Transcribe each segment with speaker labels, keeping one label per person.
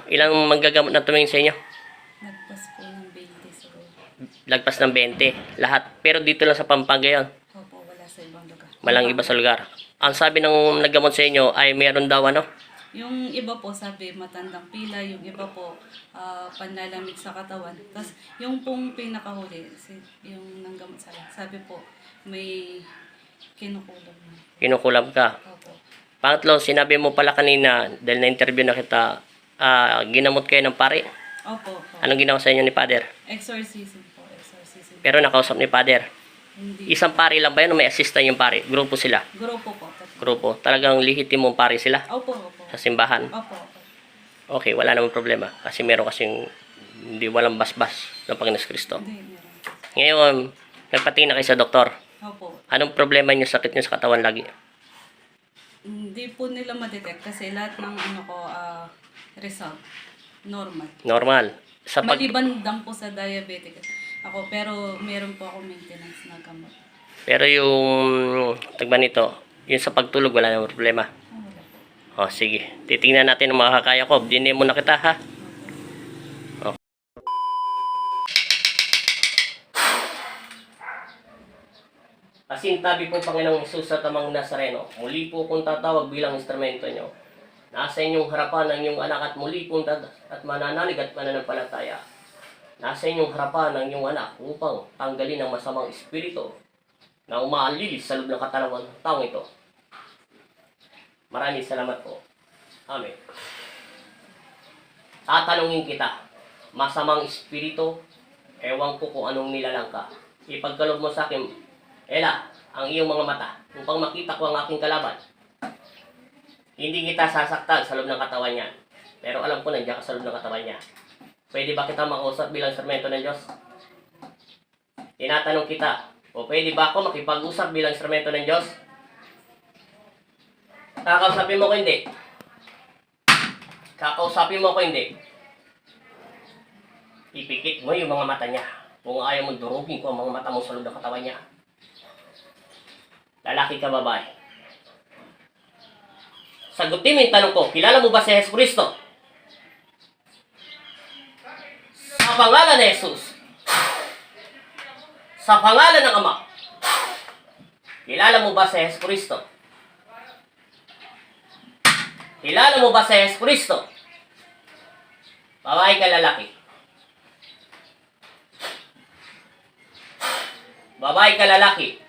Speaker 1: Ilang manggagamot na tumingin sa inyo?
Speaker 2: Nagpas po ng 20 siguro.
Speaker 1: Lagpas ng 20. Lahat. Pero dito lang sa Pampanga yun.
Speaker 2: Opo, wala sa ibang lugar.
Speaker 1: Walang iba sa lugar. Ang sabi ng naggamot sa inyo ay meron daw ano?
Speaker 2: Yung iba po sabi matandang pila, yung iba po panlalamig sa katawan. Tapos yung pong pinakahuli, yung nanggamot sa akin, sabi po may kinukulam na.
Speaker 1: Kinukulam ka.
Speaker 2: Opo.
Speaker 1: Pangatlo, sinabi mo pala kanina, dahil na-interview na kita, ginamot kayo ng pare.
Speaker 2: Opo, opo.
Speaker 1: Anong ginawa sa inyo ni Father?
Speaker 2: Exorcism po, exorcism.
Speaker 1: Pero nakausap ni Father.
Speaker 2: Hindi.
Speaker 1: Isang pare lang ba yun o may assistant yung pare? Grupo sila.
Speaker 2: Grupo po.
Speaker 1: Grupo. Talagang lehitimong pare sila
Speaker 2: Opo, opo.
Speaker 1: sa simbahan.
Speaker 2: Opo, opo.
Speaker 1: Okay, wala namang problema. Kasi meron kasing hindi walang basbas ng Panginoon Kristo.
Speaker 2: Hindi, meron.
Speaker 1: Ngayon, nagpatingin na kayo sa doktor.
Speaker 2: Opo.
Speaker 1: Anong problema niyo, sakit niyo sa katawan lagi?
Speaker 2: Hindi po nila ma-detect kasi lahat ng result, normal.
Speaker 1: Normal. Sa pag
Speaker 2: Maliban lang po sa diabetic ako, pero meron po ako maintenance na gamot.
Speaker 1: Pero yung tagba nito, yung sa pagtulog wala namang problema.
Speaker 2: Wala po.
Speaker 1: O, sige. Titingnan natin ang makakaya ko. Dinin mo na kita, ha? O. Kasintabi po, Panginoong Hesus sa tamang Nazareno, muli po kong tatawag bilang instrumento nyo. Nasa inyong harapan ang inyong anak at muli pong at mananalig at mananampalataya. Nasa inyong harapan ang inyong anak upang tanggalin ang masamang espiritu na umaalilis sa loob ng katawan ng taong ito. Maraming salamat po. Amen. Tatanungin kita, masamang espiritu, ewan ko kung anong nilalang ka. Ipagkaloob mo sa akin, Ella, ang iyong mga mata, upang makita ko ang aking kalaban. Hindi kita sasaktan sa loob ng katawan niya. Pero alam ko nandiyan ka sa loob ng katawan niya. Pwede ba kita makausap bilang instrumento ng Diyos? Tinatanong kita, o pwede ba ako makipag-usap bilang instrumento ng Diyos? Kakausapin mo ko hindi. Kakausapin mo ko hindi. Ipikit mo yung mga mata niya. Kung ayaw mo durugin ko ang mga mata mo sa loob ng katawan niya. Lalaki ka, babae? Sagutin mo yung tanong ko, kilala mo ba si Jesus Cristo? Sa pangalan ni Jesus. Sa pangalan ng Ama. Kilala mo ba si Jesus Cristo? Kilala mo ba si Jesus Cristo? Babae ka, lalaki? Babae ka, lalaki?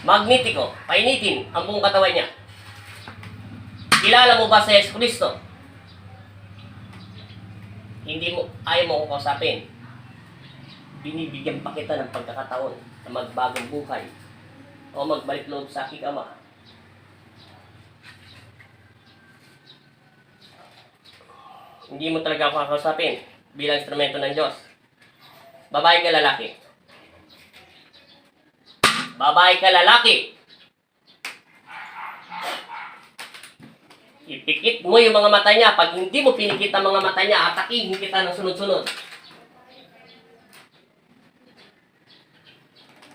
Speaker 1: Magnetiko, painitin ang buong katawan niya. Kilala mo ba si Jesus Cristo? Hindi mo, ayaw mo kong kausapin. Binibigyan pa kita ng pagkakataon na magbagong buhay o magbalik loob sa aking Ama. Hindi mo talaga ako kakausapin bilang instrumento ng Diyos. Babae ka, lalaki? Babae ka, lalaki? Ipikit mo yung mga mata niya. Pag hindi mo pinikit ang mga mata niya, atakihin kita ng sunod-sunod.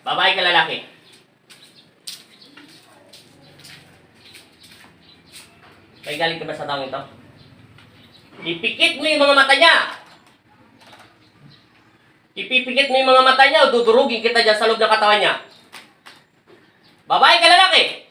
Speaker 1: Babae ka, lalaki? May galing ka ba sa taong ito? Ipikit mo yung mga mata niya. Ipipikit mo yung mga mata niya o dudurugin kita dyan sa loob ng katawan niya. Babae ka, lalaki?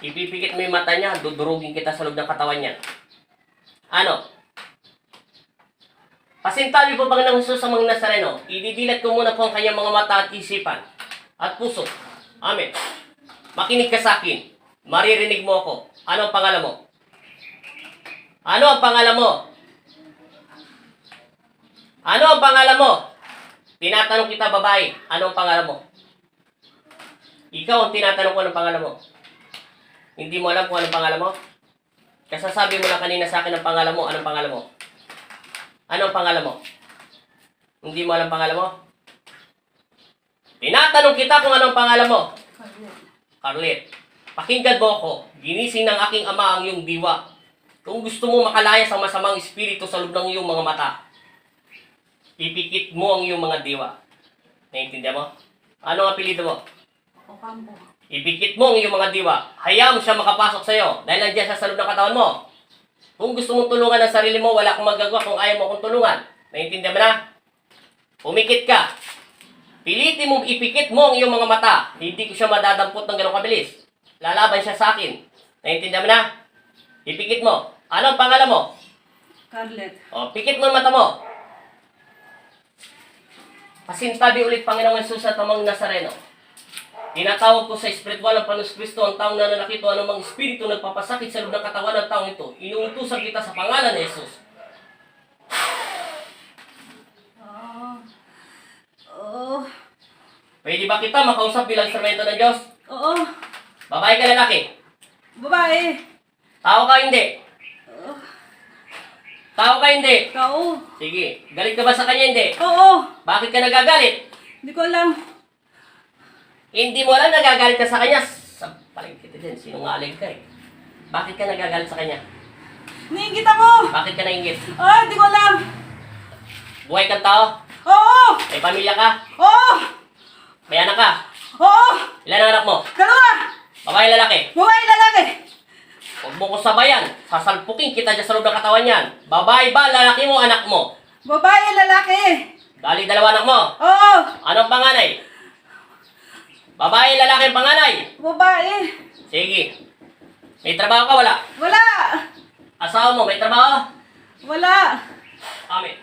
Speaker 1: Ipipikit mo yung mata niya, dudurugin kita sa loob ng katawan niya. Ano? Pasintabi po ba ng Jesus sa mga Nazareno? Ididilat ko muna po ang kanyang mga mata at isipan at puso. Amen. Makinig ka sa akin. Maririnig mo ako. Ano ang pangalan mo? Ano ang pangalan mo? Ano ang pangalan mo? Tinatanong kita, babae. Ano ang pangalan mo? Ikaw ang tinatanong ko anong pangalan mo. Hindi mo alam kung anong pangalan mo? Kasasabi mo lang kanina sa akin ang pangalan mo. Anong pangalan mo? Anong pangalan mo? Hindi mo alam pangalan mo? Tinatanong kita kung anong pangalan mo.
Speaker 2: Carlet.
Speaker 1: Carlet, pakinggan mo ako. Ginising ng aking ama ang iyong diwa. Kung gusto mo makalaya sa masamang espiritu sa loob ng iyong mga mata, ipikit mo ang iyong mga diwa. Naiintindihan mo? Ano ang apelido mo?
Speaker 2: Ocampo.
Speaker 1: Ipikit mo ang iyong mga diwa. Hayaan mo siya makapasok sa iyo dahil nandiyan siya sa loob ng katawan mo. Kung gusto mong tulungan ang sarili mo, wala kang magagawa kung ayaw mo akong tulungan. Naiintindihan mo na? Pumikit ka. Pilitin mong ipikit mo ang iyong mga mata. Hindi ko siya madadampot ng ganong kabilis. Lalaban siya sa akin. Naiintindihan mo na? Ipikit mo. Ano ang pangalan mo?
Speaker 2: Carlet.
Speaker 1: O, pikit mo ang mata mo. Pasintabi ulit Panginoong Jesus at amang Nazareno. Tinatawag ko sa espiritual ng Panginoon Kristo ang taong nananakit o anumang espiritu nagpapasakit sa loob ng katawan ng taong ito. Inuutusan kita sa pangalan ni Jesus.
Speaker 2: Oo.
Speaker 1: Pwede ba kita makausap bilang instrumento ng Diyos?
Speaker 2: Oo.
Speaker 1: Babae ka lalaki?
Speaker 2: Babae.
Speaker 1: Tao ka hindi? Tao ka hindi?
Speaker 2: Kao.
Speaker 1: Sige, galit ka ba sa kanya hindi?
Speaker 2: Oo.
Speaker 1: Bakit ka nagagalit?
Speaker 2: Hindi ko alam.
Speaker 1: Hindi mo alam nagagalit ka sa kanya. Sampaling kita dyan, sinungaling ka eh. Bakit ka nagagalit sa kanya?
Speaker 2: Niingit ako.
Speaker 1: Bakit ka nainggit?
Speaker 2: Ah, hindi ko alam.
Speaker 1: Buhay kang tao?
Speaker 2: Oo.
Speaker 1: May pamilya ka?
Speaker 2: Oo.
Speaker 1: May anak ka?
Speaker 2: Oo.
Speaker 1: Ilan ang anak mo?
Speaker 2: Dalawa.
Speaker 1: Babae lalaki?
Speaker 2: Babae, lalaki.
Speaker 1: Huwag mo ko sabayan. Sasalpukin kita dyan sa loob ng katawan yan. Babae ba, lalaki mo, anak mo?
Speaker 2: Babae, lalaki.
Speaker 1: Dali dalawa anak mo.
Speaker 2: Oo.
Speaker 1: Anong panganay? Babae, lalaki ang panganay.
Speaker 2: Babae.
Speaker 1: Sige. May trabaho ka, wala?
Speaker 2: Wala.
Speaker 1: Asawa mo, may trabaho?
Speaker 2: Wala.
Speaker 1: Amen.